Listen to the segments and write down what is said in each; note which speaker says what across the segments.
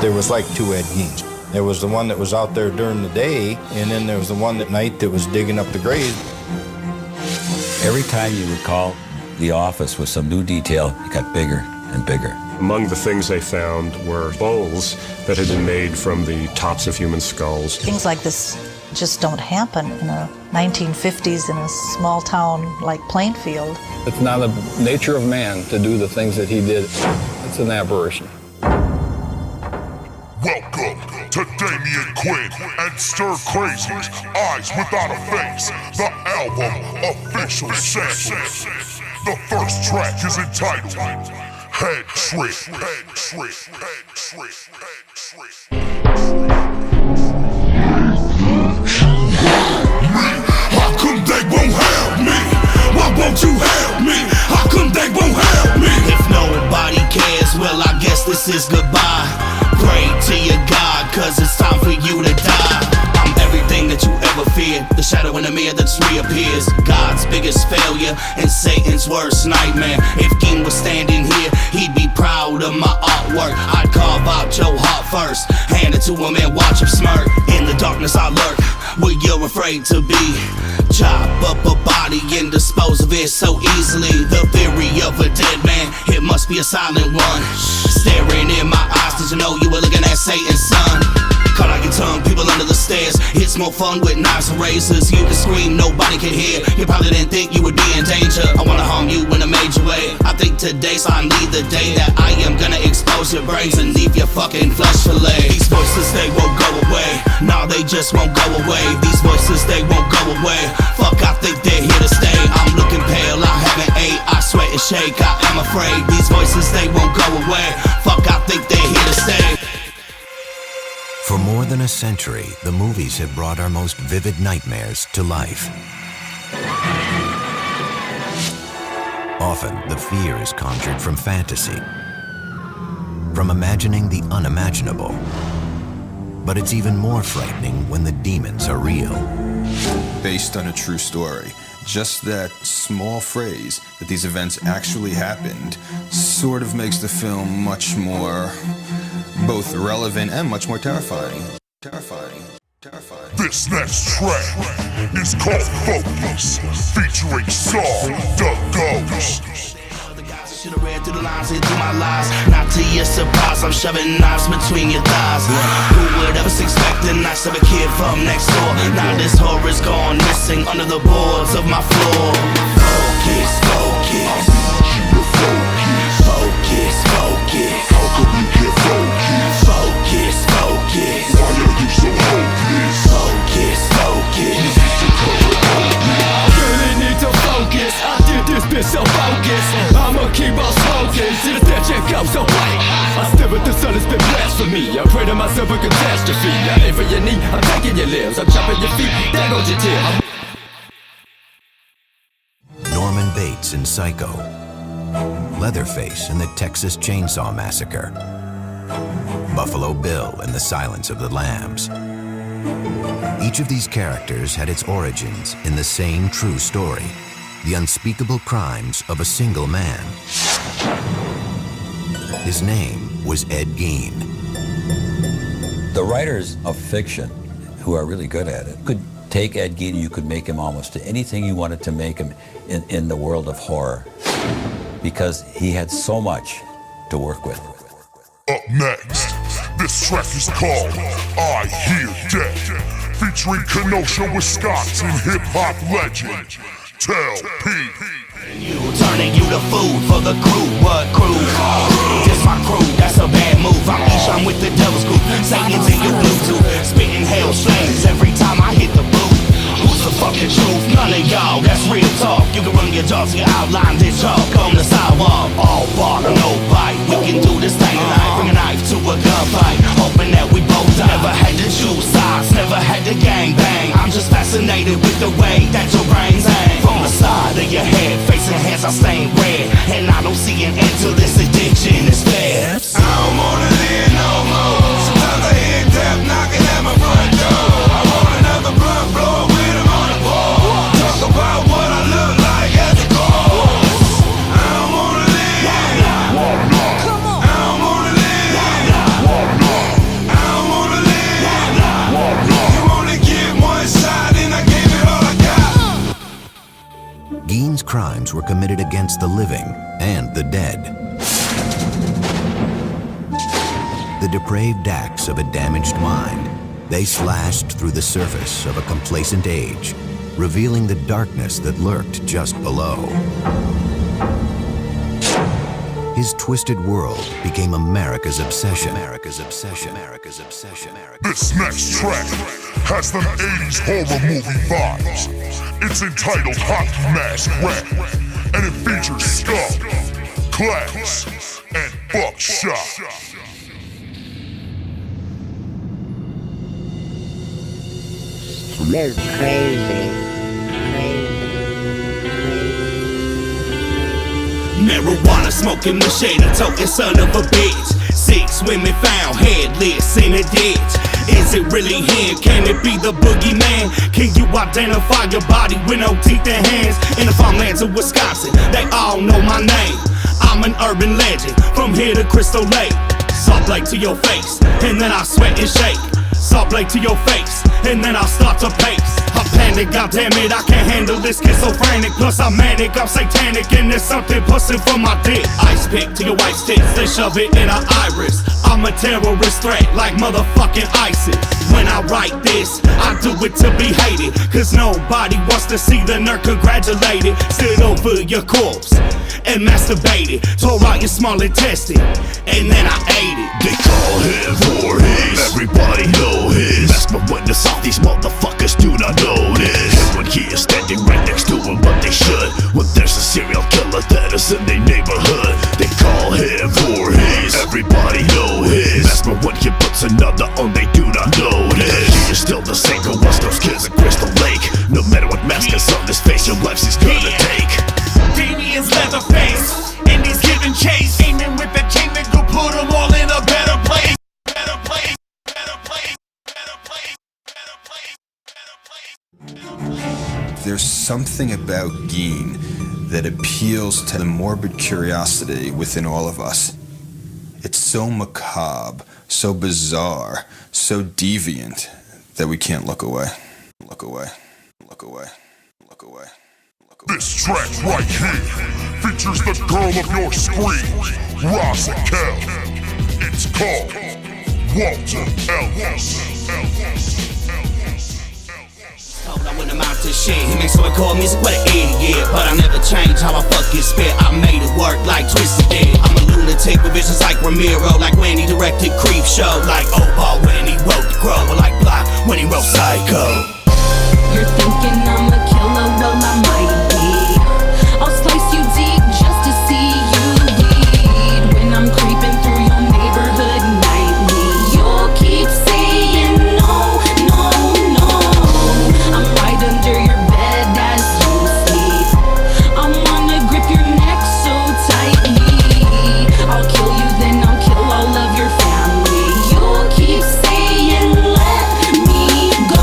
Speaker 1: There was like two Ed Geins. There was the one that was out there during the day, and then there was the one at night that was digging up the graves.
Speaker 2: Every time you recall the office with some new detail, it got bigger and bigger.
Speaker 3: Among the things they found were bowls that had been made from the tops of human skulls.
Speaker 4: Things like this just don't happen in a 1950s in a small town like Plainfield.
Speaker 5: It's not the nature of man to do the things that he did. It's an aberration.
Speaker 6: Welcome to Damien Quinn and Stir Crazy's Eyez Without A Face, the album official sample. The first track is entitled Head Trick. Head Trick. Head Trick. Head Trick.
Speaker 7: How come they won't help me? Why won't you help me? How come they won't help me? If nobody cares, well I guess this is goodbye. Pray to your God, cause it's time for you to die. I'm everything that you ever feared, the shadow in the mirror that just reappears. God's biggest failure and Satan's worst nightmare. If King was standing here, he'd be proud of my artwork. I'd carve out your heart first, hand it to him and watch him smirk. In the darkness I lurk, where you're afraid to be. Chop up a body and dispose of it so easily. The theory of a dead man, it must be a silent one. Staring in my eyes, did you know you were looking at Satan's son? Cut out your tongue, people under the stairs. It's more fun with knives and razors. You can scream, nobody can hear. You probably didn't think you would be in danger. I wanna harm you in a major way. I think today's finally the day that I am gonna expose your brains and leave your fucking flesh fillet. These voices, they won't go away. No, they just won't go away. These voices, they won't go away. Fuck, I think they're here to stay. I'm looking pale, I haven't ate. I sweat and shake, I am afraid. These voices, they won't go away. Fuck, I think they're here to stay.
Speaker 8: For more than a century, the movies have brought our most vivid nightmares to life. Often, the fear is conjured from fantasy, from imagining the unimaginable. But it's even more frightening when the demons are real.
Speaker 9: Based on a true story. Just that small phrase that these events actually happened sort of makes the film much more both relevant and much more terrifying. Terrifying. Terrifying.
Speaker 6: This next track is called Focus, featuring Saul the Ghost.
Speaker 7: Should've read through the lines and through my lies. Not to your surprise, I'm shoving knives between your thighs. Who would ever expect the nice of a kid from next door? Now this horror's gone missing under the boards of my floor. Focus, focus. Focus, focus.
Speaker 6: How come you can't focus?
Speaker 7: Focus, focus.
Speaker 6: Why are you so hopeless?
Speaker 7: Focus, focus.
Speaker 10: Really need to focus. I did this bitch so focused. I'ma keep on smoking till the death check goes away. I still with the sun, it's been blasphemy. I pray to myself a catastrophe. I aim for your knee, I'm taking your limbs. I'm chopping your feet, there goes your tail.
Speaker 8: Norman Bates in Psycho. Leatherface in the Texas Chainsaw Massacre. Buffalo Bill in The Silence of the Lambs. Each of these characters had its origins in the same true story. The unspeakable crimes of a single man. His name was Ed Gein.
Speaker 2: The writers of fiction, who are really good at it, could take Ed Gein and you could make him almost anything you wanted to make him in the world of horror, because he had so much to work with.
Speaker 6: Up next, this track is called I Hear Death, featuring Kenosha, Wisconsin hip-hop legend Tell P.
Speaker 7: You turning you to food for the crew. What crew? This my crew, that's a bad move. I'm Ish, I'm with the devil's group. Satan's in your Bluetooth, spitting hell flames every time I hit the booth. Who's the fucking truth? None of y'all, that's real talk. You can run your jaws, you outline this chalk on the sidewalk. All bark, no bite. We can do this thing tonight. Bring a knife to a gunfight, hoping that we both die. Never had to choose sides, never had to gang bang. I'm just fascinated with the way that your brains hang. From the side of your head, facing hands I stain red, and I don't see an end to this addiction. It's fair.
Speaker 10: I don't wanna live no more. Sometimes I hear death knocking at my front door. I want another blunt blow with him on the pole. Talk about what I look like at the course. I
Speaker 8: crimes were committed against the living and the dead. The depraved acts of a damaged mind, they slashed through the surface of a complacent age, revealing the darkness that lurked just below. His twisted world became America's obsession. America's obsession. America's obsession.
Speaker 6: This next track has them 80s horror movie vibes. It's entitled Hockey Mask Rap, and it features Skull, Class, and Buckshot.
Speaker 11: That's crazy.
Speaker 7: Marijuana smoking machete, toting son of a bitch. 6 women found headless in a ditch. Is it really him? Can it be the boogeyman? Can you identify your body with no teeth and hands? In the farmlands of Wisconsin, they all know my name. I'm an urban legend, from here to Crystal Lake. Saw blade to your face, and then I sweat and shake. Saw blade to your face, and then I'll start to pace. I panic, goddammit, I can't handle this, schizophrenic. Plus I'm manic, I'm satanic, and there's something pushing from my dick. Ice pick to your wife's tits, they shove it in her iris. I'm a terrorist threat, like motherfucking ISIS. When I write this, I do it to be hated, cause nobody wants to see the nerd congratulated. Stood over your corpse and masturbated, tore out your small intestine, and then I ate it.
Speaker 10: They call him Voorhees, everybody know his. That's my witness, all these motherfuckers do not notice. And when he is standing right next to him, but they should. When there's a serial killer that is in their neighborhood, they call him Voorhees, everybody know his. That's my when he puts another on, they do not notice. He is still the same, go watch those kids at Crystal Lake. No matter what mask is on his face, your life he's gonna take.
Speaker 7: Damien's Leatherface, and he's giving chase. Aiming with the chain that could put them all in a better place. Better place, better place, better place, better place, better place.
Speaker 9: There's something about Gene that appeals to the morbid curiosity within all of us. It's so macabre, so bizarre, so deviant that we can't look away. Look away. Look away. Look away.
Speaker 6: This track right here features the girl of your screams, Rosa Kell. It's called Walter Elvis.
Speaker 7: Told I wouldn't amount to shit. He makes what we call music, what an idiot. But I never changed how I fucking spit. I made it work like Twisted did. I'm a lunatic with visions like Ramiro, like when he directed Creep Show, like Opa when he wrote The Crow, or like Block when he wrote Psycho.
Speaker 12: You're thinking I'm a killer, well I might be. I'll slice you deep just to see you bleed. When I'm creeping through your neighborhood nightly, you'll keep saying no, no, no. I'm right under your bed as you sleep. I wanna grip your neck so tightly. I'll kill you, then I'll kill all of your family. You'll keep saying let me go.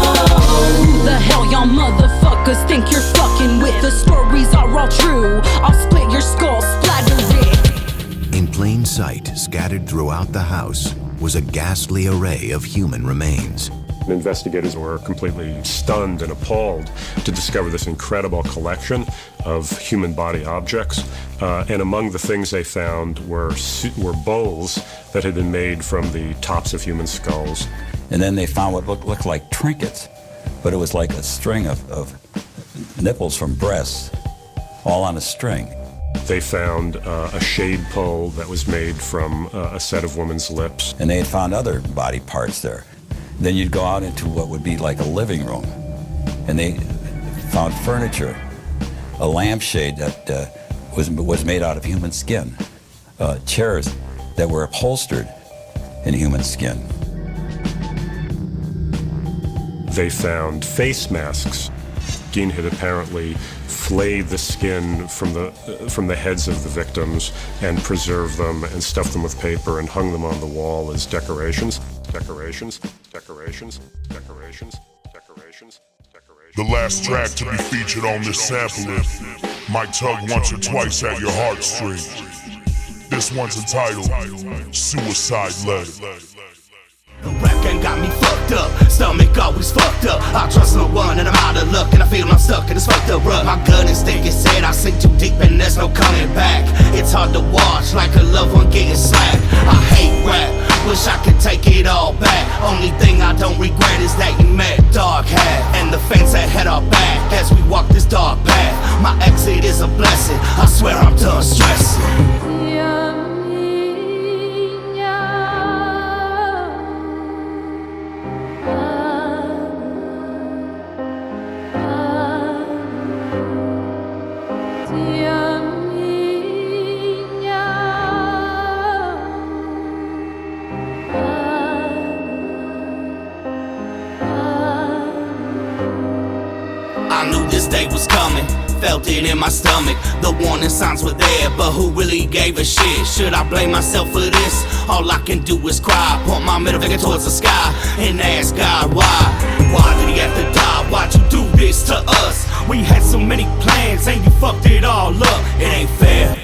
Speaker 12: The hell y'all motherfuckers think you're fucking with? The stories are all true. I'll split your skull, splatter it.
Speaker 8: In plain sight, scattered throughout the house, was a ghastly array of human remains.
Speaker 3: Investigators were completely stunned and appalled to discover this incredible collection of human body objects. And among the things they found were bowls that had been made from the tops of human skulls.
Speaker 2: And then they found what looked like trinkets, but it was like a string of nipples from breasts, all on a string.
Speaker 3: They found a shade pole that was made from a set of women's lips.
Speaker 2: And they had found other body parts there. Then you'd go out into what would be like a living room, and they found furniture, a lampshade that was made out of human skin, chairs that were upholstered in human skin.
Speaker 3: They found face masks. Gene had apparently flayed the skin from the heads of the victims and preserved them and stuffed them with paper and hung them on the wall as decorations. Decorations, decorations, decorations, decorations, decorations.
Speaker 6: The last track to be featured on this sampling might tug once or twice at your heartstrings. This one's entitled Suicide Letter.
Speaker 7: The rap game got me fucked fucked up, stomach always fucked up. I trust no one and I'm out of luck, and I feel I'm stuck in this fucked up rut. My gut instinct is said I sink too deep and there's no coming back. It's hard to watch like a loved one getting slapped. I hate rap, wish I could take it all back. Only thing I don't regret is that you met Dog Hat and the fence that had our back as we walk this dark path. My exit is a blessing, I swear I'm done stressing. I knew this day was coming, felt it in my stomach. The warning signs were there, but who really gave a shit? Should I blame myself for this? All I can do is cry, point my middle finger towards the sky and ask God why. Why did he have to die? Why'd you do this to us? We had so many plans and you fucked it all up. It ain't fair.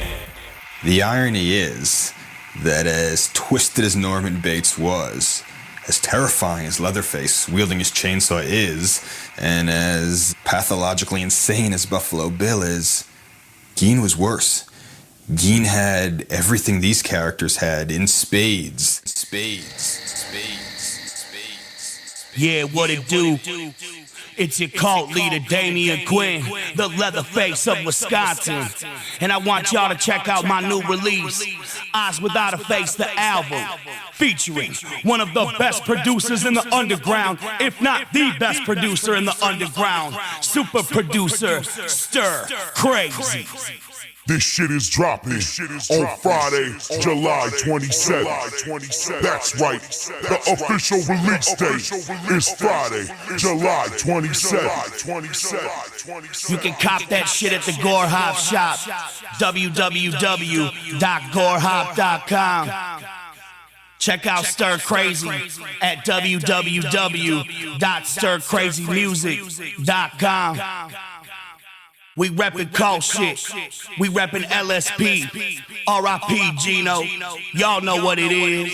Speaker 9: The irony is that as twisted as Norman Bates was, as terrifying as Leatherface wielding his chainsaw is, and as pathologically insane as Buffalo Bill is, Gene was worse. Gene had everything these characters had in spades.
Speaker 7: Yeah, what it do? It's your cult leader, Damien Quinn, the Leatherface of Wisconsin. And I want y'all to check out my new release, Eyez Without A Face, the album, featuring one of the best producers in the underground, if not the best producer in the underground, super producer, Stir Crazy.
Speaker 6: This shit is dropping on Friday, July 27th. That's right, the official release date is Friday, July 27th.
Speaker 7: You can cop that shit at the GoreHop Shop, www.gorehop.com. Check out Stir Crazy at www.stircrazymusic.com. We reppin' cold shit. We reppin' LSP. R.I.P. Geno. Y'all know what it is.